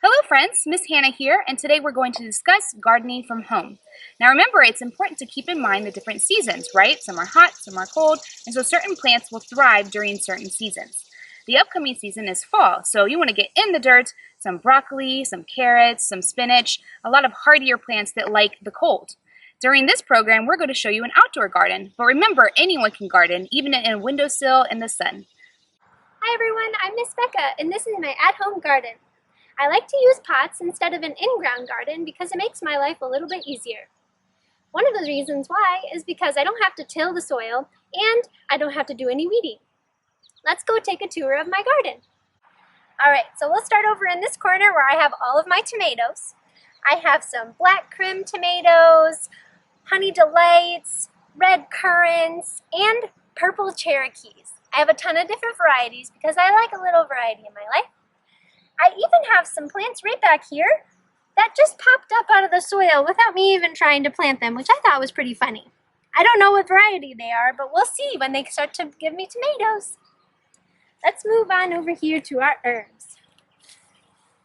Hello friends, Miss Hannah here, and today we're going to discuss gardening from home. Now remember, it's important to keep in mind the different seasons, right? Some are hot, some are cold, and so certain plants will thrive during certain seasons. The upcoming season is fall, so you want to get in the dirt, some broccoli, some carrots, some spinach, a lot of hardier plants that like the cold. During this program, we're going to show you an outdoor garden, but remember, anyone can garden, even in a windowsill in the sun. Hi everyone, I'm Miss Becca, and this is my at-home garden. I like to use pots instead of an in-ground garden because it makes my life a little bit easier. One of the reasons why is because I don't have to till the soil and I don't have to do any weeding. Let's go take a tour of my garden. Alright, so we'll start over in this corner where I have all of my tomatoes. I have some black Krim tomatoes, honey delights, red currants, and purple Cherokees. I have a ton of different varieties because I like a little variety in my life. I even have some plants right back here that just popped up out of the soil without me even trying to plant them, which I thought was pretty funny. I don't know what variety they are, but we'll see when they start to give me tomatoes. Let's move on over here to our herbs.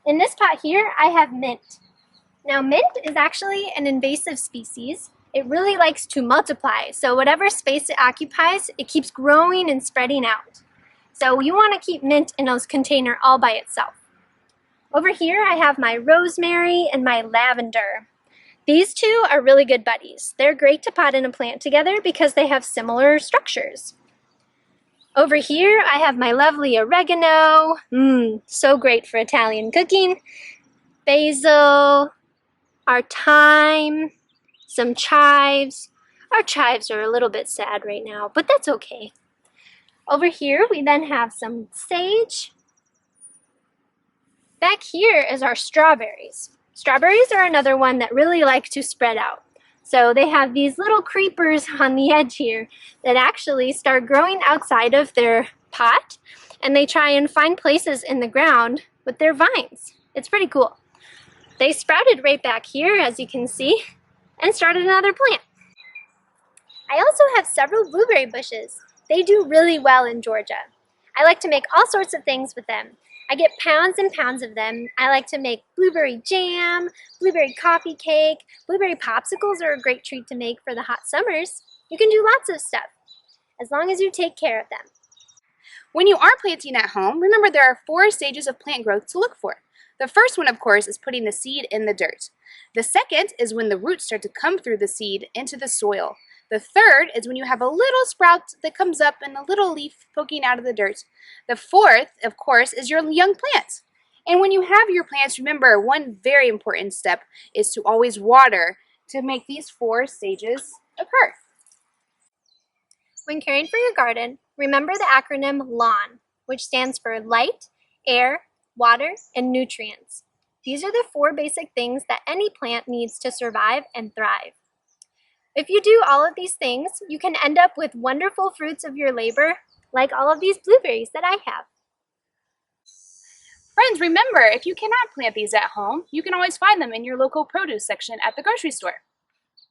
In this pot here, I have mint. Now, mint is actually an invasive species. It really likes to multiply, so whatever space it occupies, it keeps growing and spreading out. So you want to keep mint in a container all by itself. Over here I have my rosemary and my lavender. These two are really good buddies. They're great to pot in a plant together because they have similar structures. Over here I have my lovely oregano. So great for Italian cooking. Basil, our thyme, some chives. Our chives are a little bit sad right now, but that's okay. Over here we then have some sage. Back here is our strawberries. Strawberries are another one that really like to spread out. So they have these little creepers on the edge here that actually start growing outside of their pot, and they try and find places in the ground with their vines. It's pretty cool. They sprouted right back here, as you can see, and started another plant. I also have several blueberry bushes. They do really well in Georgia. I like to make all sorts of things with them. I get pounds and pounds of them. I like to make blueberry jam, blueberry coffee cake. Blueberry popsicles are a great treat to make for the hot summers. You can do lots of stuff, as long as you take care of them. When you are planting at home, remember there are 4 stages of plant growth to look for. The first one, of course, is putting the seed in the dirt. The second is when the roots start to come through the seed into the soil. The third is when you have a little sprout that comes up and a little leaf poking out of the dirt. The fourth, of course, is your young plant. And when you have your plants, remember one very important step is to always water to make these 4 stages occur. When caring for your garden, remember the acronym LAWN, which stands for light, air, water, and nutrients. These are the 4 basic things that any plant needs to survive and thrive. If you do all of these things, you can end up with wonderful fruits of your labor, like all of these blueberries that I have. Friends, remember, if you cannot plant these at home, you can always find them in your local produce section at the grocery store.